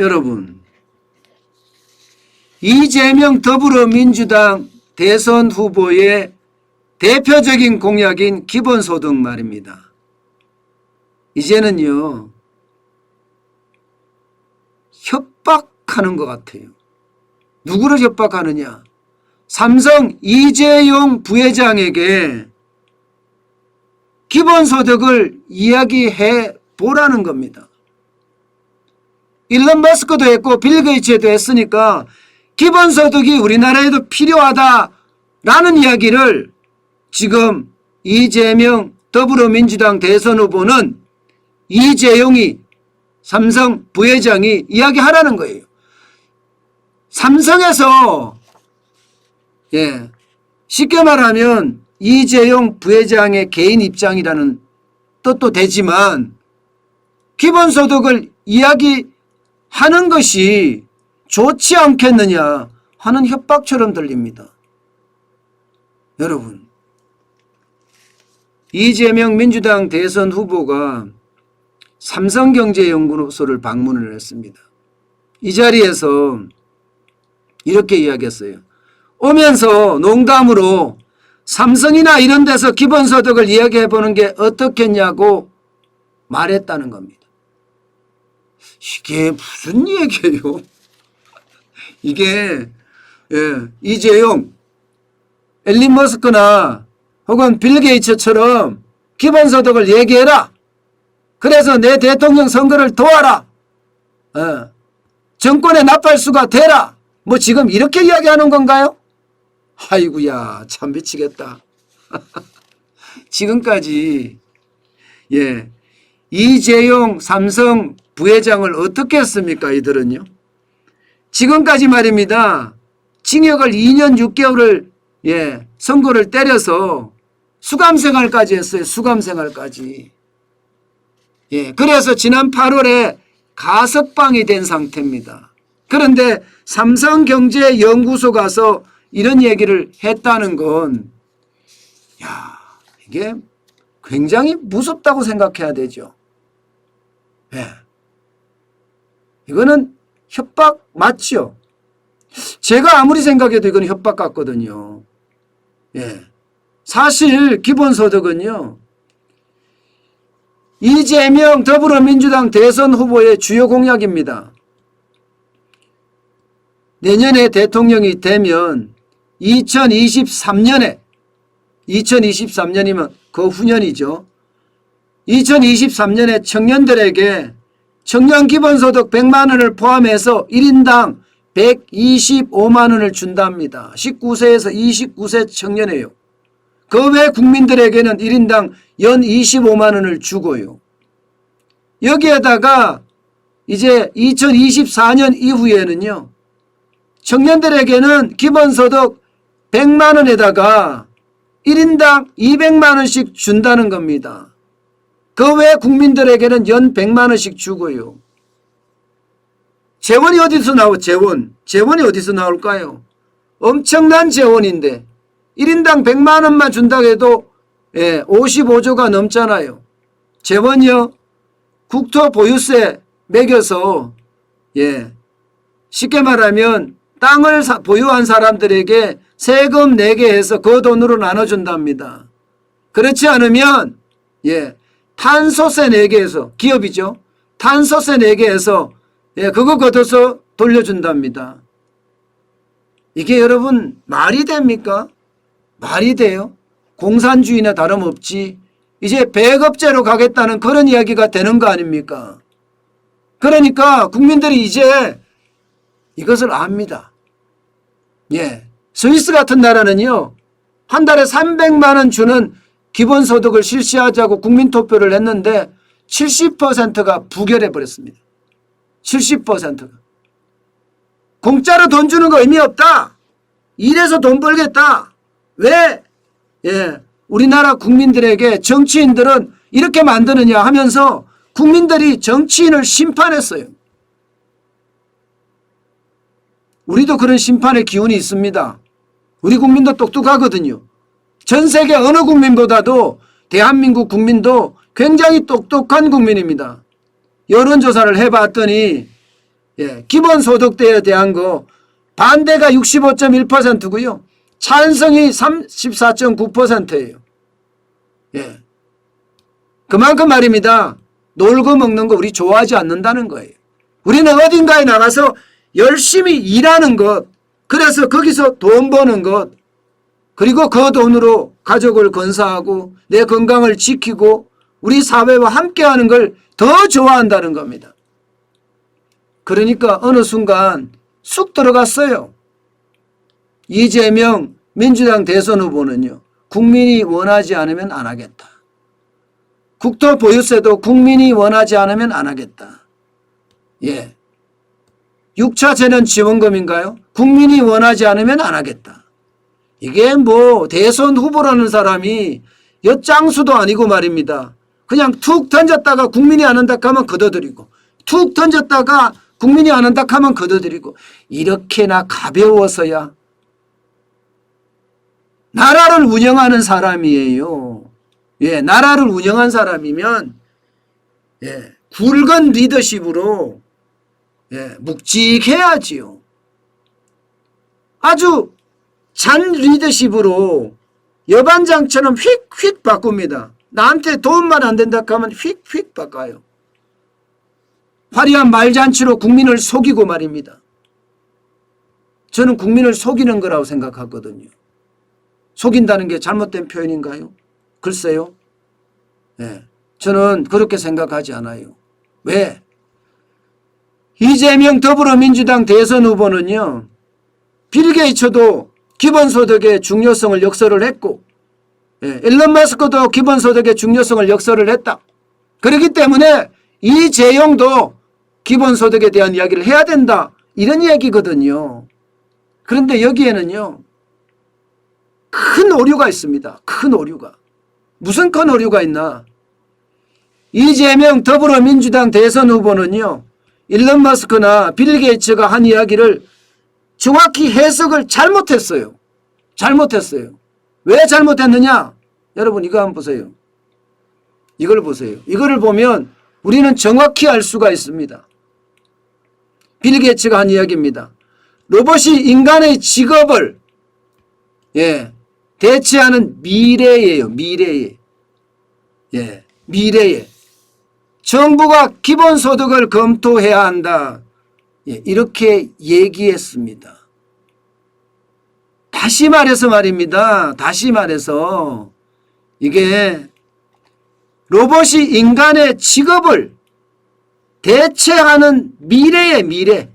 여러분, 이재명 더불어민주당 대선 후보의 대표적인 공약인 기본소득 말입니다. 이제는요, 협박하는 것 같아요. 누구를 협박하느냐? 삼성 이재용 부회장에게 기본소득을 이야기해 보라는 겁니다. 일론 머스크도 했고 빌 게이츠도 했으니까 기본소득이 우리나라에도 필요하다라는 이야기를 지금 이재명 더불어민주당 대선 후보는 이재용이 삼성 부회장이 이야기하라는 거예요. 삼성에서 쉽게 말하면 이재용 부회장의 개인 입장이라는 뜻도 되지만 기본소득을 이야기하는 것이 좋지 않겠느냐 하는 협박처럼 들립니다. 여러분, 이재명 민주당 대선 후보가 삼성경제연구소를 방문을 했습니다. 이 자리에서 이렇게 이야기했어요. 오면서 농담으로 삼성이나 이런 데서 기본소득을 이야기해 보는 게 어떻겠냐고 말했다는 겁니다. 이게 무슨 얘기예요? 이게 이재용, 일론 머스크나 혹은 빌 게이츠처럼 기본소득을 얘기해라. 그래서 내 대통령 선거를 도와라. 정권의 나팔수가 되라. 뭐 지금 이렇게 이야기하는 건가요? 아이고야, 참 미치겠다. 지금까지 이재용 삼성 부회장을 어떻게 했습니까? 이들은요. 지금까지 말입니다. 징역을 2년 6개월을 선고를 때려서 수감생활까지 했어요. 수감생활까지. 그래서 지난 8월에 가석방이 된 상태입니다. 그런데 삼성경제연구소 가서 이런 얘기를 했다는 건 이게 굉장히 무섭다고 생각해야 되죠. 이거는 협박 맞죠? 제가 아무리 생각해도 이건 협박 같거든요. 사실 기본소득은요, 이재명 더불어민주당 대선 후보의 주요 공약입니다. 내년에 대통령이 되면 2023년이면 그 후년이죠. 2023년에 청년들에게 청년 기본소득 100만 원을 포함해서 1인당 125만 원을 준답니다. 19세에서 29세 청년이에요. 그 외 국민들에게는 1인당 연 25만 원을 주고요. 여기에다가 이제 2024년 이후에는요, 청년들에게는 기본소득 100만 원에다가 1인당 200만 원씩 준다는 겁니다. 그 외 국민들에게는 연 100만 원씩 주고요. 재원이 어디서 재원이 어디서 나올까요? 엄청난 재원인데 1인당 100만 원만 준다고 해도 55조가 넘잖아요. 재원이요? 국토보유세 매겨서 쉽게 말하면 땅을 보유한 사람들에게 세금 내게 해서 그 돈으로 나눠준답니다. 그렇지 않으면 탄소세 내게 해서, 기업이죠. 탄소세 내게 해서 그거 걷어서 돌려준답니다. 이게 여러분 말이 됩니까? 말이 돼요? 공산주의나 다름없지. 이제 배급제로 가겠다는 그런 이야기가 되는 거 아닙니까? 그러니까 국민들이 이제 이것을 압니다. 스위스 같은 나라는요, 한 달에 300만 원 주는 기본소득을 실시하자고 국민투표를 했는데 70%가 부결해 버렸습니다. 70%가. 공짜로 돈 주는 거 의미 없다. 일해서 돈 벌겠다. 왜 우리나라 국민들에게 정치인들은 이렇게 만드느냐 하면서 국민들이 정치인을 심판했어요. 우리도 그런 심판의 기운이 있습니다. 우리 국민도 똑똑하거든요. 전 세계 어느 국민보다도 대한민국 국민도 굉장히 똑똑한 국민입니다. 여론조사를 해봤더니 예, 기본소득세에 대한 거 반대가 65.1%고요. 찬성이 34.9%예요. 예. 그만큼 말입니다. 놀고 먹는 거 우리 좋아하지 않는다는 거예요. 우리는 어딘가에 나가서 열심히 일하는 것, 그래서 거기서 돈 버는 것, 그리고 그 돈으로 가족을 건사하고 내 건강을 지키고 우리 사회와 함께하는 걸 더 좋아한다는 겁니다. 그러니까 어느 순간 쑥 들어갔어요. 이재명 민주당 대선 후보는요. 국민이 원하지 않으면 안 하겠다. 국토보유세도 국민이 원하지 않으면 안 하겠다. 예. 6차 재난 지원금인가요? 국민이 원하지 않으면 안 하겠다. 이게 뭐 대선 후보라는 사람이 엿장수도 아니고 말입니다. 그냥 툭 던졌다가 국민이 안 한다 하면 걷어들이고 툭 던졌다가 국민이 안 한다 하면 걷어들이고 이렇게나 가벼워서야 나라를 운영하는 사람이에요. 예, 나라를 운영한 사람이면 예, 굵은 리더십으로 예, 묵직해야지요. 아주 잔 리더십으로 여반장처럼 휙휙 바꿉니다. 나한테 도움만 안 된다 하면 휙휙 바꿔요. 화려한 말잔치로 국민을 속이고 말입니다. 저는 국민을 속이는 거라고 생각하거든요. 속인다는 게 잘못된 표현인가요? 글쎄요. 네, 저는 그렇게 생각하지 않아요. 왜? 이재명 더불어민주당 대선 후보는요. 빌 게이츠도 기본소득의 중요성을 역설을 했고 일론 머스크도 기본소득의 중요성을 역설을 했다. 그렇기 때문에 이재용도 기본소득에 대한 이야기를 해야 된다. 이런 얘기거든요. 그런데 여기에는요. 큰 오류가 있습니다. 큰 오류가. 무슨 큰 오류가 있나. 이재명 더불어민주당 대선 후보는요. 일론 머스크나 빌 게이츠가 한 이야기를 정확히 해석을 잘못했어요. 잘못했어요. 왜 잘못했느냐? 여러분 이거 한번 보세요. 이걸 보세요. 이거를 보면 우리는 정확히 알 수가 있습니다. 빌 게이츠가 한 이야기입니다. 로봇이 인간의 직업을 대체하는 미래예요. 미래에. 예, 미래에. 정부가 기본소득을 검토해야 한다. 예, 이렇게 얘기했습니다. 다시 말해서 말입니다. 다시 말해서 이게 로봇이 인간의 직업을 대체하는 미래의 미래.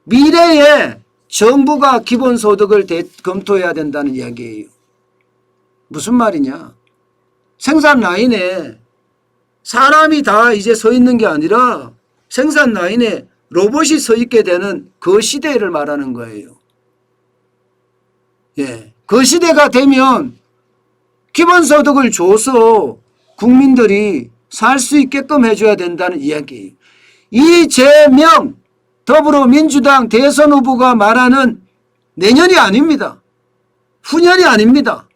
미래에 정부가 기본소득을 검토해야 된다는 이야기예요. 무슨 말이냐. 생산 라인에 사람이 다 이제 서 있는 게 아니라 생산 라인에 로봇이 서 있게 되는 그 시대를 말하는 거예요. 예, 그 시대가 되면 기본소득을 줘서 국민들이 살 수 있게끔 해줘야 된다는 이야기예요. 이재명 더불어민주당 대선 후보가 말하는 내년이 아닙니다. 후년이 아닙니다.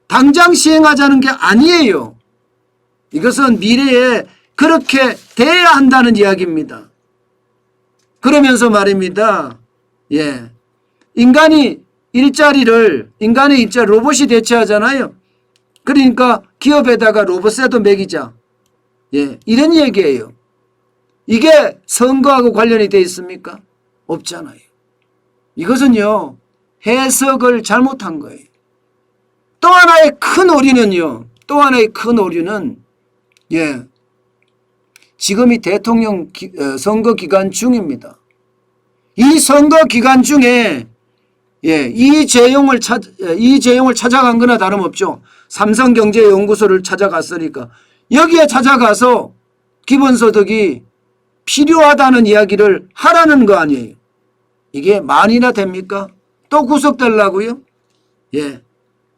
당장 시행하자는 게 아니에요. 이것은 미래에 그렇게 돼야 한다는 이야기입니다. 그러면서 말입니다. 예, 인간의 일자리를 로봇이 대체하잖아요. 그러니까 기업에다가 로봇세도 매기자. 예, 이런 얘기예요. 이게 선거하고 관련이 돼 있습니까? 없잖아요. 이것은요, 해석을 잘못한 거예요. 또 하나의 큰 오류는 예, 지금이 대통령 선거 기간 중입니다. 이 선거 기간 중에 예, 이재용을 찾아간 거나 다름없죠. 삼성경제연구소를 찾아갔으니까 여기에 찾아가서 기본소득이 필요하다는 이야기를 하라는 거 아니에요. 이게 만이나 됩니까? 또 구속되려고요? 예,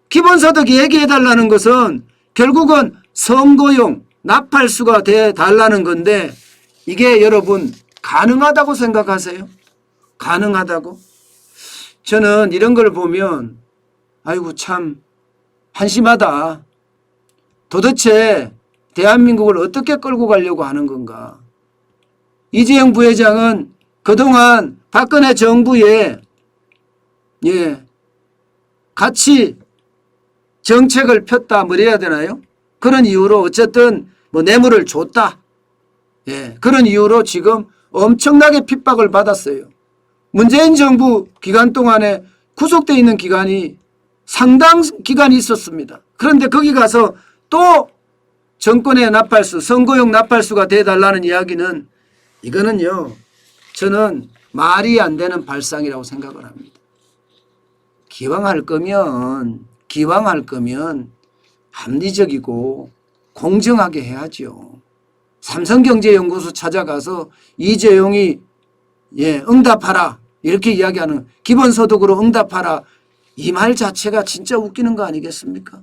기본소득 얘기해달라는 것은 결국은 선거용 나팔수가 돼달라는 건데 이게 여러분 가능하다고 생각하세요? 가능하다고? 저는 이런 걸 보면 아이고 참 한심하다. 도대체 대한민국을 어떻게 끌고 가려고 하는 건가. 이재용 부회장은 그동안 박근혜 정부에 같이 정책을 폈다 뭐 이래야 되나요? 그런 이유로 어쨌든 뭐 뇌물을 줬다. 그런 이유로 지금 엄청나게 핍박을 받았어요. 문재인 정부 기간 동안에 구속되어 있는 기간이 상당 기간이 있었습니다. 그런데 거기 가서 또 정권의 나팔수, 선거용 나팔수가 돼달라는 이야기는 이거는요, 저는 말이 안 되는 발상이라고 생각을 합니다. 기왕 할 거면 합리적이고 공정하게 해야죠. 삼성경제연구소 찾아가서 이재용이 응답하라 이렇게 이야기하는, 기본소득으로 응답하라, 이 말 자체가 진짜 웃기는 거 아니겠습니까?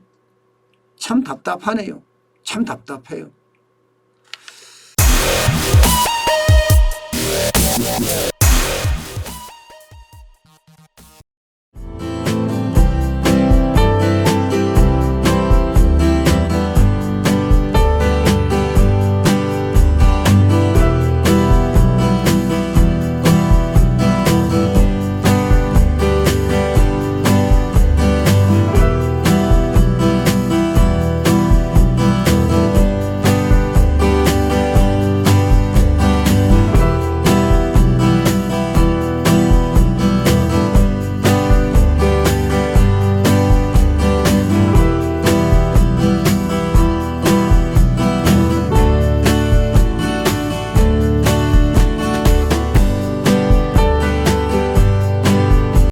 참 답답하네요. 참 답답해요.